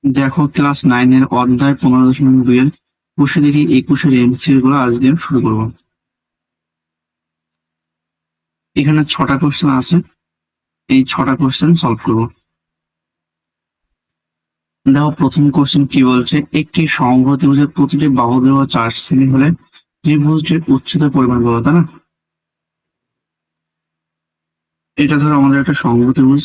দেখো ক্লাস 9 এর অধ্যায় 15.2 এর কোষে দেখি 21-এর এমসিকিউ গুলো আজকে শুরু করবো। এখানে 6টা কোশ্চেন আছে, এই 6টা কোশ্চেন সলভ করবো। দেখো প্রথম কোশ্চেন কি বলছে, একটি সমবাহু ত্রিভুজের প্রতিটি বাহু দৈর্ঘ্য 4 সেমি হলে ত্রিভুজটির উচ্চতার পরিমাণ কত, তাই না? এটা ধরো আমাদের একটা সমবাহু ত্রিভুজ।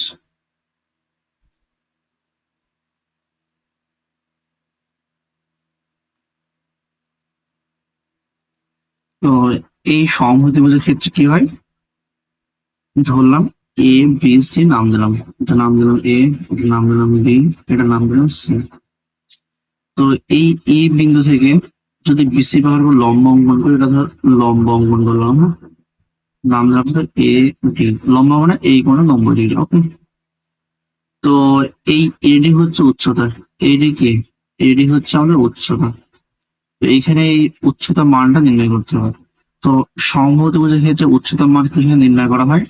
তো এই সমবাহু ত্রিভুজের ক্ষেত্রে কি হয়, ধরলাম এ বি সি নাম দিলাম, এটা নাম দিলাম এ, এটা নাম দিলাম বি, এটা নাম দিলাম সি। তো এই এ বিন্দু থেকে যদি বিসি বাহুর লম্ব অঙ্কন করি, এটা ধর লম্ব অঙ্কন করলাম, হ্যাঁ, নাম দিলাম ধর এ ডি। লম্ব মানে এই কোণে 90 ডিগ্রি। ওকে, তো এই এডি হচ্ছে উচ্চতা। এডি কি? এডি হচ্ছে আমাদের উচ্চতা। তো এইখানে এই উচ্চতা মানটা নির্ণয় করতে হবে। তো সমবাহু ত্রিভুজের ক্ষেত্রে উচ্চতা মান কিভাবে নির্ণয় করা হয়,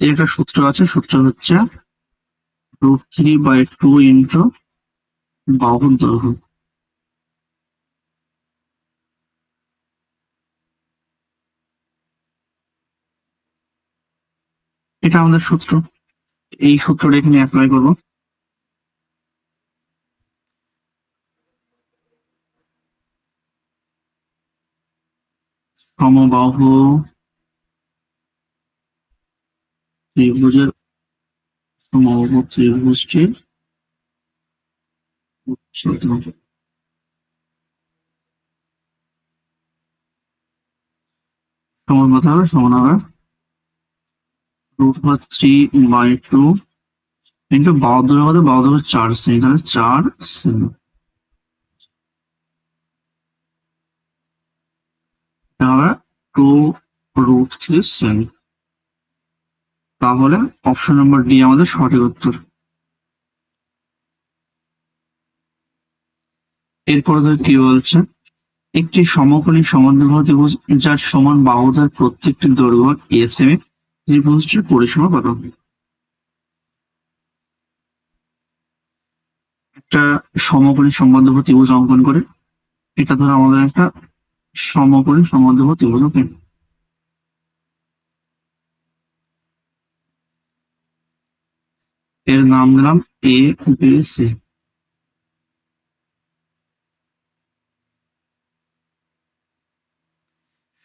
এর একটা সূত্র আছে। সূত্র হচ্ছে √3/2 ইন্টু বাহুর দৈর্ঘ্য। এটা আমাদের সূত্র। এই সূত্রটা এখানে অ্যাপ্লাই করবো। সমবাহু ত্রিভুজের সমবাহু ত্রিভুজটির উচ্চতা সমান কত হবে? সমান হবে √3/2 ইন্টু বাহুর দৈর্ঘ্য কত? বাহুর দৈর্ঘ্য 4 সেমি, তাহলে 4 সেমি। এটা হবে 2√3 সেমি। তাহলে অপশন নাম্বার ডি আমাদের সঠিক উত্তর। এরপরে কি বলছে, একটি সমকোণী সমান্তরাল ত্রিভুজ যার সমান বাহুদের প্রত্যেকটি দৈর্ঘ্য এ সেমি, ত্রিভুজটির পরিসীমা কত? একটা সমকোণী সমবাহু ত্রিভুজ অঙ্কন করে, এটা ধরো আমাদের একটা সমকোণী সমবাহু ত্রিভুজ। ওকে, এর নাম দিলাম এ বি সি।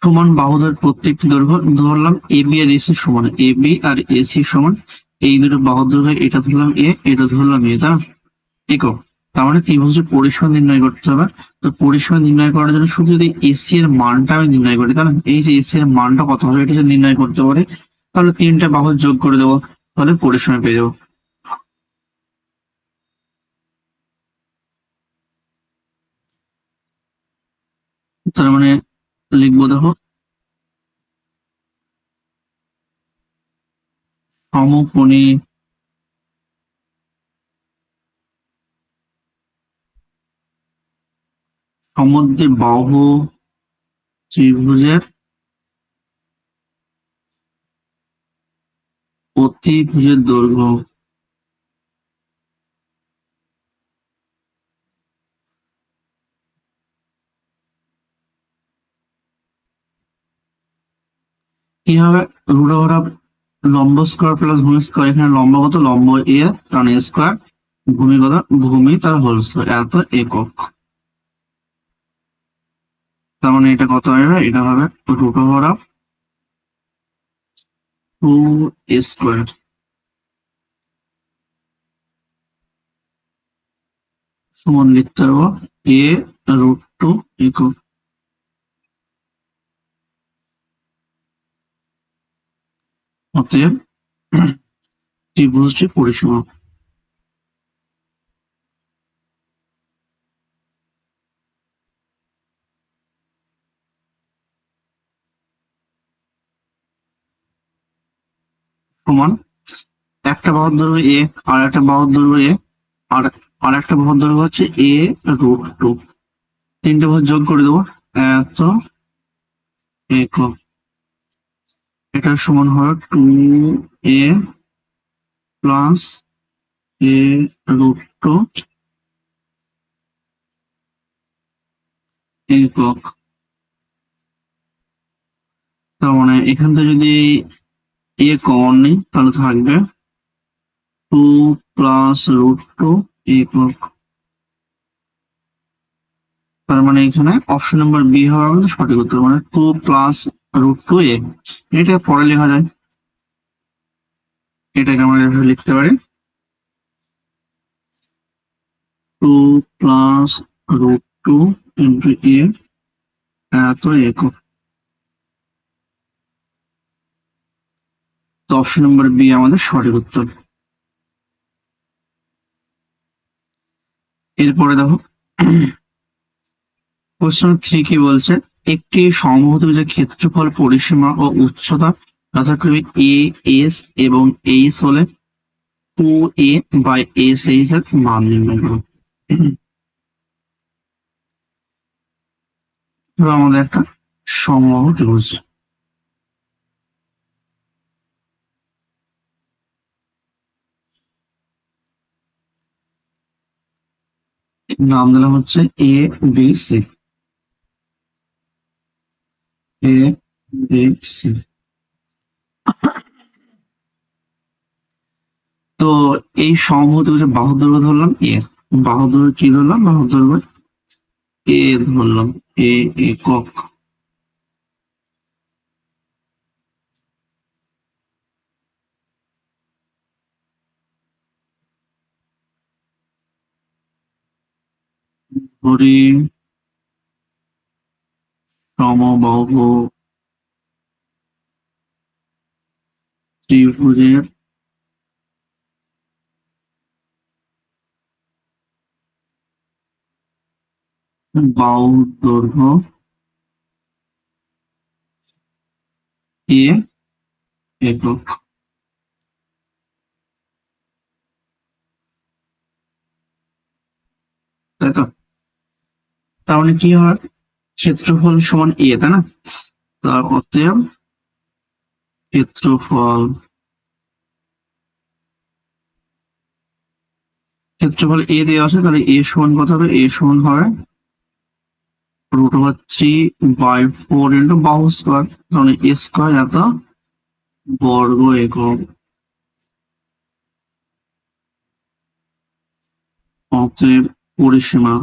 সমান বাহুদের প্রত্যেকটি দৈর্ঘ্য ধরলাম এ বি আর এসি সমান, এ বি আর এসি সমান এই দুটো বাহুর দৈর্ঘ্য, এটা ধরলাম এ, এটা ধরলাম এ, তাই না? একক। তার মানে ত্রিভুজের পরিসীমা নির্ণয় করতে হবে। তো পরিসীমা নির্ণয় করার জন্য শুধু যদি এসি এর মানটা আমি নির্ণয় করি, তাহলে এই যে এসি এর মানটা কত হবে এটা যদি নির্ণয় করতে পারি, তাহলে তিনটা বাহু যোগ করে দেবো, তাহলে পরিসীমা পেয়ে যাবো। তার মানে লিখবো, দেখো সমকোণী সমদ্বিবাহু ত্রিভুজের অতিভুজের দৈর্ঘ্য কি হবে? রুট ওভার অফ লম্ব স্কয়ার প্লাস ভূমি স্কয়ার। এখানে লম্ব কত? লম্ব এ, কারণ এ স্কয়ার, ভূমি কত? ভূমি তার হোল স্কয়ার, এত একক। তার মানে এটা কত হবে? এটা হবে √2 স্কয়ার সমান লিখতে পারবো a√2 একক। অতএব ত্রিভুজটির পরিসীমা। সমান একটা বাহুর দৈর্ঘ্য এ, আর একটা বাহুর দৈর্ঘ্য এ, আর আর একটা বাহুর দৈর্ঘ্য হচ্ছে a√2। তিনটে বাহু যোগ করে দেবো, এত একক। এটা সমান হয় 2a প্লাস a√2 একক। তার মানে এখান থেকে যদি এ কমন নেই তাহলে থাকবে 2 + √2 একক। তার মানে এখানে অপশন নাম্বার বি হওয়ার মধ্যে সঠিক উত্তর, মানে 2 + √2 এ। এটা পরে লেখা যায়, এটাকে আমরা এভাবে লিখতে পারি 2 + √2 ইন্টু এ এত একক। তো অপশন নাম্বার বি আমাদের সঠিক উত্তর। এরপরে দেখো কোশ্চেন 3 কি বলছে, একটি সমবাহুত্রিভুজের ক্ষেত্রফল, পরিসীমা ও উচ্চতা যথাক্রমে এ, এস এবং এইচ হলে 2a/SH এর মান নির্ণয় করো। এবার আমাদের একটা সমবাহু ত্রিভুজ, নাম দিলাম হচ্ছে ABC। ABC। তো এই সমবাহু ত্রিভুজের বাহু দৈর্ঘ্য ধরলাম এ, বাহু দৈর্ঘ্য কি ধরলাম, বাহু দৈর্ঘ্য এ ধরলাম, এ একক। ধরি সমবাহু ত্রিভুজের বাহু দৈর্ঘ্য এ একক। তাই তো? তার মানে কি হয়, ক্ষেত্রফল সমান এ, তাই না? তার অতএব ক্ষেত্রফল, ক্ষেত্রফল এ দেওয়া আছে, তাহলে এ সমান কত হবে, এ সমান হবে √3/4 ইন্টু বাহু স্কোয়ার, তাহলে এ স্কোয়ার এত বর্গ একক। অতএব পরিসীমা,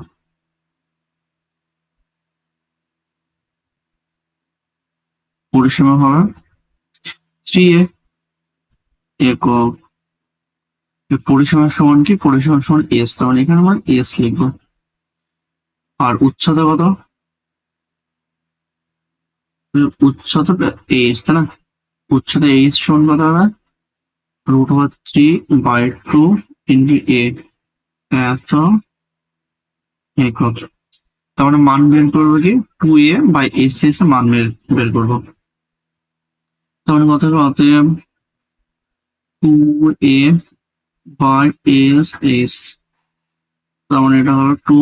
পরিসীমা হবে 3a একক। পরিসীমার সমান কি, পরিসীমার সমান এস, তার মানে এখানে আমরা এস লিখবো। আর উচ্চতা কত, উচ্চতা এইচ, তাই না? উচ্চতা এইচ সমান কত হবে, √3/2 ইন্টু এ এত একক। তার মানে মান বের করবো কি, 2a/SH এর মান বের করবো। তার মানে কত হবে, অতএব 2a/SH, তার মানে এটা হবে 2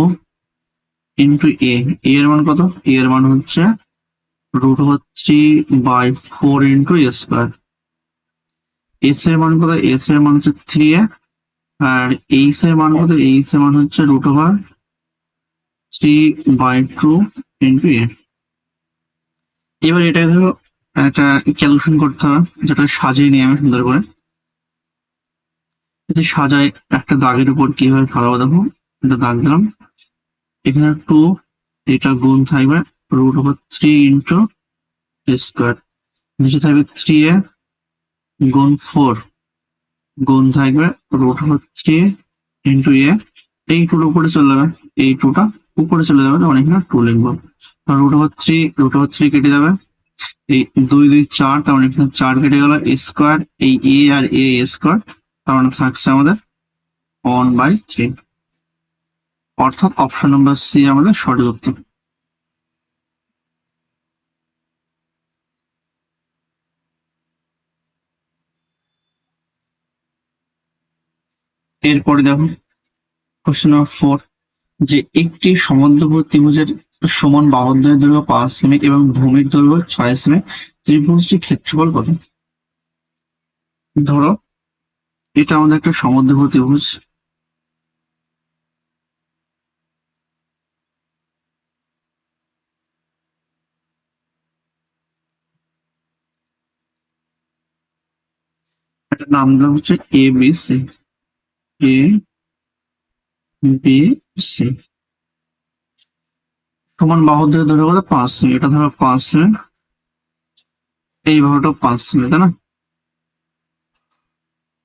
ইন্টু এ, এর মান কত, এর মান হচ্ছে √3/4 ইন্টু এ স্কোয়ার। এস এর মান কত, এস এর মান হচ্ছে 3a, আর এইচ এর মান কত, এইচ এর মান হচ্ছে √3/2 ইন্টু এ। এবার এটাকে ধরো একটা ক্যালকুলেশন করতে হবে, যেটা সাজিয়ে নিয়ে আমি সুন্দর করে যদি সাজাই, একটা দাগের উপর কিভাবে ফেলাবো দেখো, এটা দাগ দিলাম, এখানে 2, এটা গুণ থাকবে √3 ইন্টু স্কোয়ার, নিচে থাকবে 3a গুণ 4 গুণ থাকবে √3 ইন্টু এ, এই টুর উপরে চলে যাবে, এই টুটা উপরে চলে যাবে, তখন এখানে 2 লিখবো। √3 কেটে যাবে, এই 2 2 4, তার মানে এখানে 4 কেটে গেল, স্কোয়ার এই এ আর এ স্কোয়ার, তার মানে থাকছে আমাদের 1/3। অর্থাৎ অপশন নাম্বার সি আমাদের সঠিক উত্তর। এরপরে দেখো কোশ্চেন নাম্বার 4, যে একটি সমদ্বিবাহু ত্রিভুজের সমান বাহুদ্বয়ের দৈর্ঘ্য 5 সেমি এবং ভূমির দৈর্ঘ্য 6 সেমি, ত্রিভুজটির ক্ষেত্রফল কত? ধরো এটা আমাদের একটা সমদ্বিবাহু ত্রিভুজ, এটার নাম দিলাম হচ্ছে A B C. A B C সমান বাহুর দিকে ধরে কত 5 সেমি, এটা ধরো 5 সেমি, এই বাহুটা 5 সেমি, তাই না?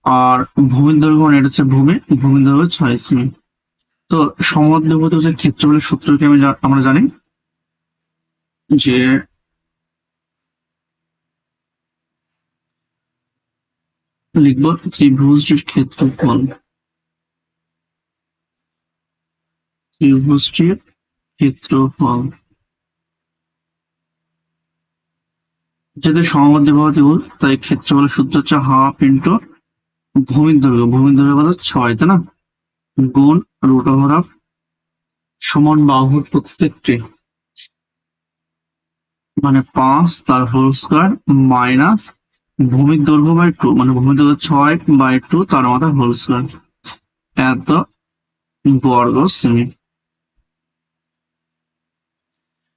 আর ভূমির দৈর্ঘ্য মানে এটা হচ্ছে ভূমির দৈর্ঘ্য 6 সেমি। তো সমদ্বিভুজ ক্ষেত্রফলের সূত্রকে আমরা জানি যে লিখবো ত্রিভুজটির ক্ষেত্রফল, ত্রিভুজটির ক্ষেত্রফল যেহেতু সমদ্বিবাহু ত্রিভুজ তাই ক্ষেত্রফলের সূত্র হচ্ছে হাফ ইন্টু ভূমির দৈর্ঘ্য কত 6, তাই না? গুণ রুট ওভার অফ সমান বাহুর প্রত্যেকটি মানে 5 তার হোল স্কয়ার মাইনাস ভূমির দৈর্ঘ্য বাই 2 মানে ভূমির দৈর্ঘ্য 6/2 তার মাথা হোল স্কয়ার এত বর্গ সেমি।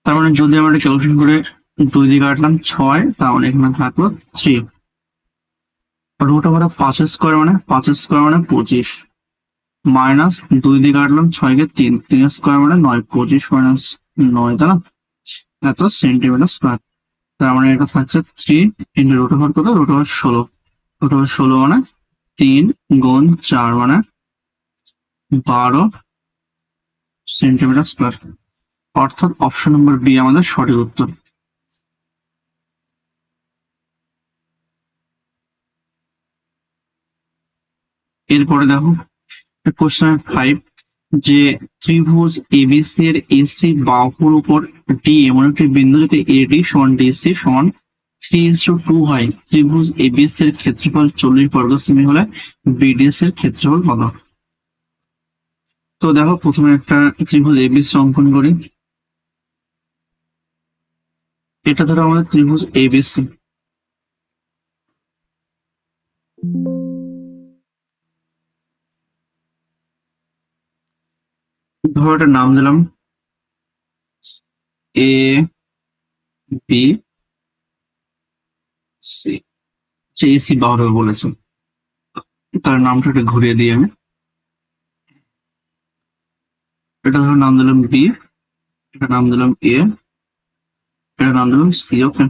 তার মানে যদি আমরা এটা ক্যালকুলেশন করে 2 দিয়ে কাটলাম 6, তার মানে এখানে থাকলো 3 রুট ওভার অফ 5 স্কয়ার মানে 25 মাইনাস 2 দিয়ে কাটলাম 6 কে 3 স্কয়ার মানে 9, 25 মাইনাস 9, তাই না? এত সেন্টিমিটার স্কয়ার। তার মানে এটা থাকছে 3 ইন্টু রুট ওভার কত, রুট ওভার 16, রুট ওভার 16 মানে 3 গুণ 4 মানে 12 সেন্টিমিটার স্কয়ার। অর্থাৎ অপশন নম্বর বি আমাদের সঠিক উত্তর। এরপরে দেখো কোশ্চেন 5, যে ত্রিভুজ এবিসি এর এসি বাহুর উপর ডি এমন একটি বিন্দু যদি এডি সমান ডিসি সমান 3:2 হয়, ত্রিভুজ এবিসি এর ক্ষেত্রফল 40 বর্গ সেমি হলে বিডিসি এর ক্ষেত্রফল কত? তো দেখো প্রথমে একটা ত্রিভুজ এবিসি অঙ্কন করি। এটা ধরো আমাদের ত্রিভুজ এবিসি। ধরো এটার নাম দিলাম এ বি সি, যে এসি বাহুর বলেছে তার নামটা একটু ঘুরিয়ে দিই আমি। এটা ধরো নাম দিলাম বি, এটা নাম দিলাম এ, এটা নাম দিলাম সি। ওকে,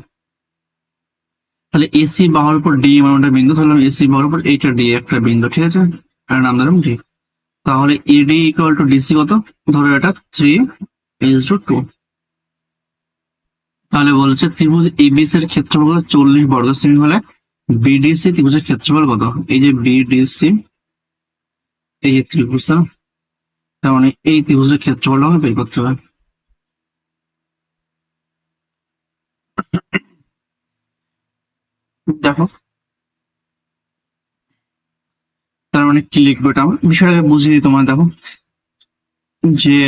তাহলে এসি বাহুর উপর ডি এমন একটা বিন্দু, তাহলে এসি বাহুর উপর এইটা ডি একটা বিন্দু, ঠিক আছে? এটার নাম দিলাম ডি। তাহলে এডি ইকুয়াল টু ডিসি কত? ধরো এটা 3:2। তাহলে বলছে ত্রিভুজ এবিসি এর ক্ষেত্রফল 40 বর্গ সেমি হলে বিডিসি ত্রিভুজের ক্ষেত্রফল কত? এই যে বিডিসি, এই যে ত্রিভুজটা, তার মানে এই ত্রিভুজের ক্ষেত্রফলটা আমাকে বের করতে হবে। দেখো তার মানে কি লিখবো, এটা আমার বিষয়টাকে বুঝিয়ে দিই তোমার। দেখো যে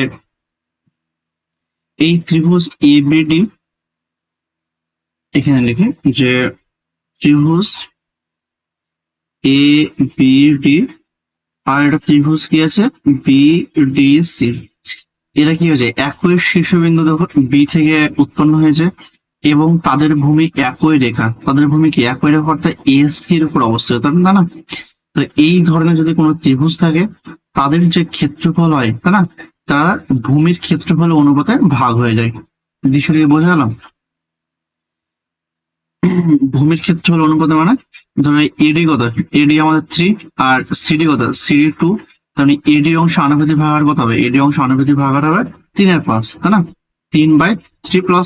এই ত্রিভুজ এবিডি, এখানে লিখে যে ত্রিভুজ এ বি ডি আর একটা ত্রিভুজ কি আছে বিডিসি, এরা কি হয়েছে একই শীর্ষবিন্দু দেখো বি থেকে উৎপন্ন হয়েছে এবং তাদের ভূমি একই রেখা, তাদের ভূমি কি একই রেখা অর্থাৎ এসি এর উপর অবস্থিত, তাই না? তো এই ধরনের যদি কোনো ত্রিভুজ থাকে তাদের যে ক্ষেত্রফল হয়, তাই না, তারা ভূমির ক্ষেত্রফল অনুপাতে ভাগ হয়ে যায়। বিষয়টাকে বোঝা গেল? ভূমির ক্ষেত্রফল অনুপাতে মানে ধরো এডি কত, এডি আমাদের 3 আর সিডি কত, সিডি 2, তাহলে এডি অংশ আনুপাতিক ভাগাকার কত হবে, এডি অংশ আনুপাতিক ভাগাকার হবে 3/5, তাই না? 3/3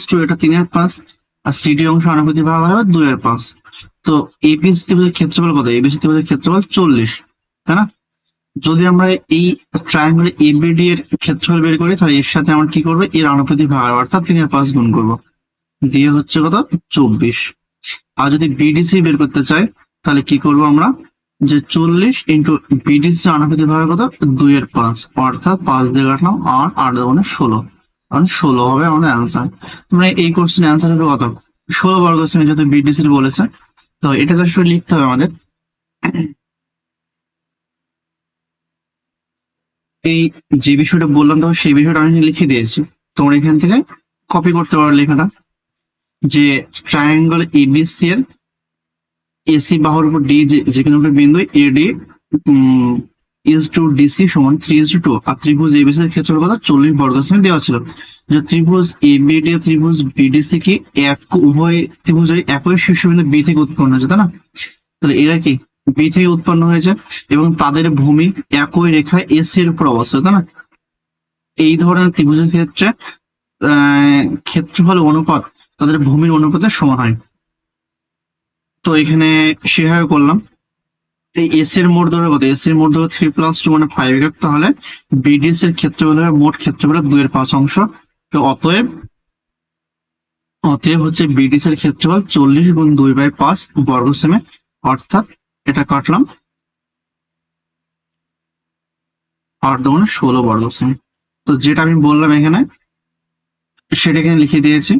+ 2 এটা 3/5, আর সিডি অংশ আনুপাতিক ভাগাকার হবে 2/5। তো এবিসি ত্রিভুজের ক্ষেত্রফল কত? এবিসি ত্রিভুজের ক্ষেত্রফল 40, তাই না? যদি আমরা এই ট্রায়াঙ্গেল এবিডি এর ক্ষেত্রফল বের করি তাহলে এর সাথে আমরা কি করবো, এর আনুপাতিক ভাগাকার অর্থাৎ 3/5 গুণ করবো, দিয়ে হচ্ছে কত 24। আর যদি বিডিসি বের করতে চাই তাহলে কি করব আমরা, যে 40 ইন্টু বিডিসি আনুপাতিক ভাবে কত 2/5, অর্থাৎ 5 দিয়ে কাটলাম 8, 8 মানে 16, মানে 16 হবে আমাদের অ্যান্সার। তোমরা এই কোশ্চেন অ্যান্সার হবে কত, 16 বর্গ সেমি, যেহেতু বিডিসি বলেছে। তো এটা জাস্ট লিখতে হবে আমাদের। এই যে বিষয়টা বললাম তো সেই বিষয়টা আমি লিখে দিয়েছি, তোমরা এখান থেকে কপি করতে পারো লেখাটা, যে ট্রায়াঙ্গল এবিসি এর এসি বাহুর উপর ডি যে কোনো একটা বিন্দু এডি ইজ টু ডিসি সমান 3:2, আর ত্রিভুজ এবিসি এর ক্ষেত্রফল কত 40 বর্গ সেমি দেওয়া ছিল। যে ত্রিভুজ এবিডি আর ত্রিভুজ বিডিসি কি এক উভয় ত্রিভুজ একই শীর্ষবিন্দু বি থেকে উৎপন্ন হয়েছে, তাই না? তাহলে এরা কি বি থেকে উৎপন্ন হয়েছে এবং তাদের ভূমি একই রেখায় এস এর উপর অবস্থিত, তাই না? এই ধরনের ত্রিভুজের ক্ষেত্রে ক্ষেত্রফল অনুপাত তাদের ভূমির অনুপাতের সমান হয়। তো এখানে সেভাবে করলাম। এই এস এর মোট দৈর্ঘ্য কত? এস এর মোট দৈর্ঘ্য 3+2 মানে 5 একক, তাহলে বিডিএস এর ক্ষেত্রফল হবে মোট ক্ষেত্রফল 2/5 তো অতএব হচ্ছে বিডিএস এর ক্ষেত্রফল 40 গুণ 2/5 বর্গ সেমি, অর্থাৎ এটা কাটলাম 8 দুগুণে 16 বর্গ সেমি। তো যেটা আমি বললাম এখানে সেটা এখানে লিখে দিয়েছি।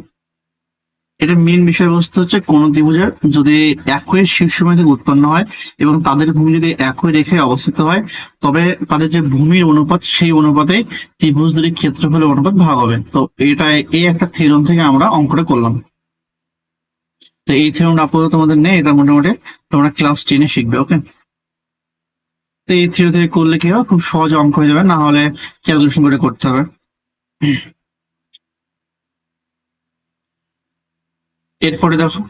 এটা মেন বিষয়বস্তু হচ্ছে কোন ত্রিভুজের যদি একই শীর্ষবিন্দু থেকে উৎপন্ন হয় এবং তাদের ভূমি যদি একই রেখায় অবস্থিত হয়, তবে তাদের যে ভূমির অনুপাত সেই অনুপাতে ত্রিভুজ দুটির ক্ষেত্রফলের অনুপাত ভাগ হবে। তো এটা এই একটা থিওরেম থেকে আমরা অঙ্কটা করলাম। তো এই থিওরেমটা আপাতত তোমাদের নেই, এটা মোটামুটি তোমরা ক্লাস 10-এ শিখবে। ওকে, তো এই থিওরি থেকে করলে কি হবে, খুব সহজ অঙ্ক হয়ে যাবে, না হলে ক্যালকুলেশন করে করতে হবে। এরপরে দেখো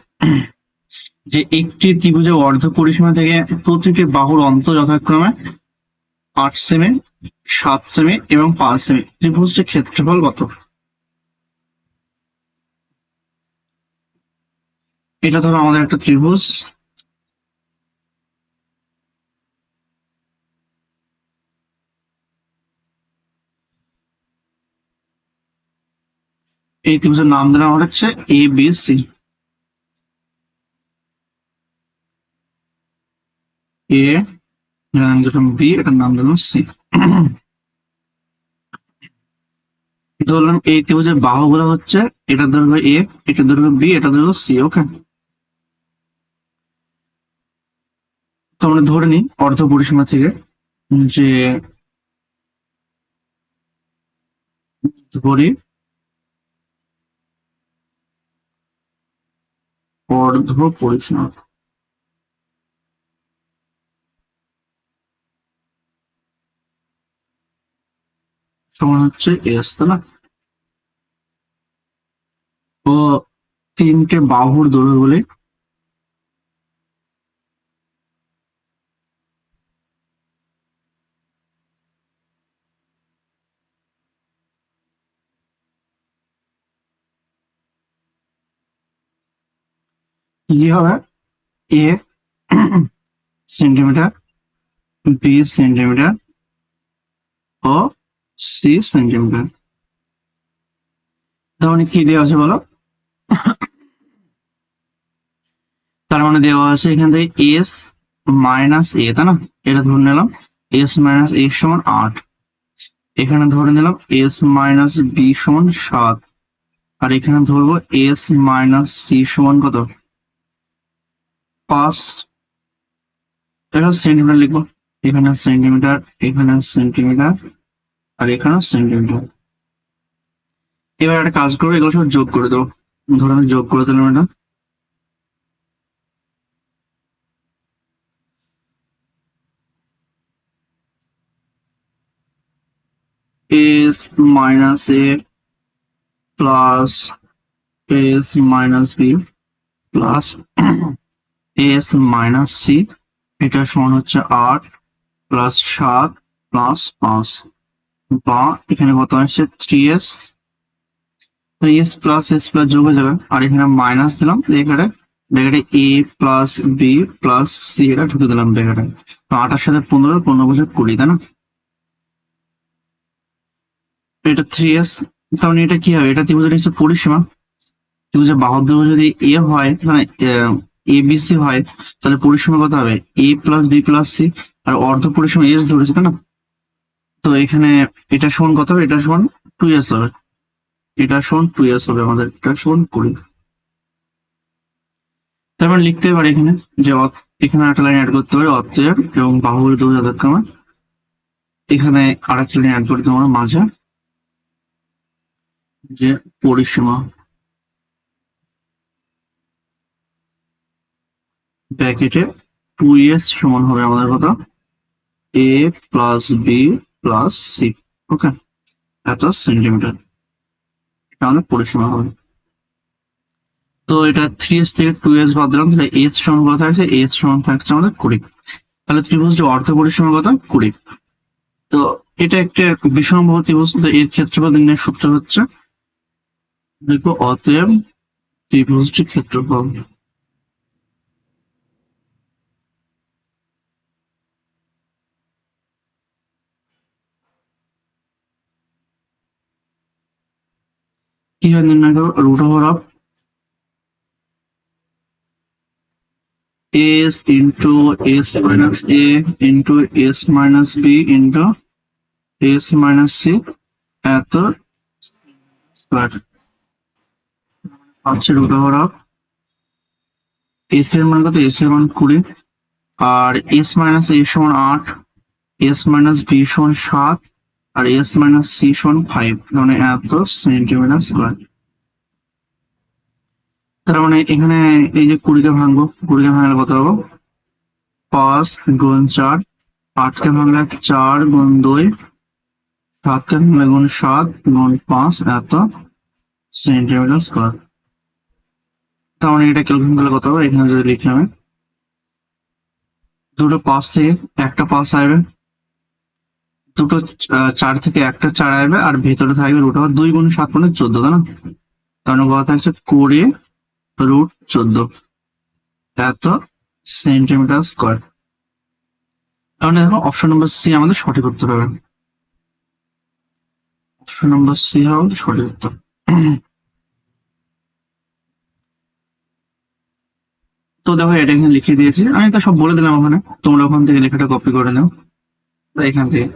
যে একটি ত্রিভুজের অর্ধ পরিসীমা থেকে প্রতিটি বাহুর অন্তর যথাক্রমে 8 সেমি, 7 সেমি এবং 5 সেমি। ত্রিভুজটির ক্ষেত্রফল কত? এটা ধরো আমাদের একটা ত্রিভুজ, এই ত্রিভুজের নাম দিলাম আমরা হচ্ছে এ বি সি। এ যেরকম বি, এটার নাম দিলাম সি। ধরলাম এই ত্রিভুজের বাহুগুলো হচ্ছে এটা ধরবে এ, এটা ধরবে বি, এটা ধরবে সি। ওকে, তো আমরা ধরে নিই অর্ধ পরিসীমা থেকে যে ধরি অর্ধ পরিসীমা সমান হচ্ছে এস, তাই না? তো তিনটে বাহুর দৈর্ঘ্য বলে কি হবে, এ সেন্টিমিটার, বি সেন্টিমিটার ও সি সেন্টিমিটার। তার মানে কি দেওয়া আছে বলো? তার মানে দেওয়া আছে এখান থেকে এস মাইনাস এ, তাই না? এটা ধরে নিলাম এস মাইনাস এ সমান 8, এখানে ধরে নিলাম এস মাইনাস বি সমান 7, আর এখানে ধরবো এস মাইনাস সি সমান কত 5। এটা সেন্টিমিটার লিখবো, এখানে সেন্টিমিটার, এখানে সেন্টিমিটার, আর এখানে সেন্টিমিটার। এবার একটা কাজ করবো, এগুলো সব যোগ করে দেবো। ধরো আমি যোগ করে দিলাম এটা, S minus A plus S minus B plus S minus C, এটা সমান হচ্ছে 8 প্লাস 7 প্লাস 5, বা এখানে কত আসছে 3s, S plus S plus যোগ হয়ে যাবে, আর এখানে মাইনাস দিলাম এখানে ব্র্যাকেটে এ প্লাস বি প্লাস সি, এটা ঢুকে দিলাম ব্র্যাকেটে। তো 8 সাথে 15, 15 20, তাই না? এটা 3s। তার মানে এটা কি হবে, এটা ত্রিভুজের হচ্ছে পরিসীমা। ত্রিভুজের বাহুর দৈর্ঘ্য যদি এ হয়, মানে এ বি সি হয়, তাহলে পরিসীমা কত হবে এ প্লাস বি প্লাস সি, আর অর্ধ পরিসীমা এস ধরেছে, তাই না? তো এখানে এটা সমান কত হবে, এটা সমান 2s হবে, এটা সমান 2s হবে, আমাদের এটা সমান 20। তার মানে লিখতে পারি এখানে যে এখানে একটা লাইন অ্যাড করতে পারি অতএব, এবং বাহুর দৈর্ঘ্য যথাক্রমে, এখানে আরেকটা লাইন অ্যাড করতে আমরা মাঝে যে পরিসীমা ব্র্যাকেটে 2s সমান হবে আমাদের কথা a plus B plus C. Okay, এত সেন্টিমিটার এটা আমাদের পরিসীমা হবে। তো এটা 3s থেকে 2s বাদ দিলাম, তাহলে s সমান কত থাকছে, s সমান থাকছে আমাদের 20। তাহলে ত্রিভুজটি অর্ধ পরিসীমা কত, 20। তো এটা একটা বিষমবাহু ত্রিভুজ, তো এর ক্ষেত্রফল নির্ণয়ের সূত্র হচ্ছে, দেখো অতএব ত্রিভুজটির ক্ষেত্রফল কিভাবে নির্ণয় করবো, root over of s into s minus a into s minus b into s minus c এত স্কয়ার হচ্ছে রুট ওভার অফ s এর মান কত, s এর মান 20, আর s মাইনাস a সমান 8, s মাইনাস b সমান 7, আর s মাইনাস c সমান 5, মানে এত সেন্টিমিটার স্কয়ার। তার মানে এখানে এই যে 20কে ভাঙবো, 20কে ভাঙলে কত হবো, 5 গুণ 4, 8কে ভাঙলে 4 গুণ 2, 7কে ভাঙলে গুণ 7 গুণ 5 এত সেন্টিমিটার স্কয়ার। তার মানে এটা ক্যালকুলেশন করলে কত হবে, এখানে যদি লিখি আমি, দুটো 5 থেকে একটা 5 আসবে, দুটো 4 থেকে একটা 4 আসবে, আর ভেতরে থাকবে রুট ওভার 2 গুণ 7 মানে 14, তাই না? কারণ কথা থাকছে 20 রুট 14 এত সেন্টিমিটার স্কয়ার। তাহলে দেখো অপশন নম্বর সি আমাদের সঠিক উত্তর হবে, অপশন নম্বর সি হবে সঠিক উত্তর। তো দেখো এটা এখানে লিখে দিয়েছি আমি, তো সব বলে দিলাম ওখানে, তোমরা ওখান থেকে লেখাটা কপি করে নাও এখান থেকে।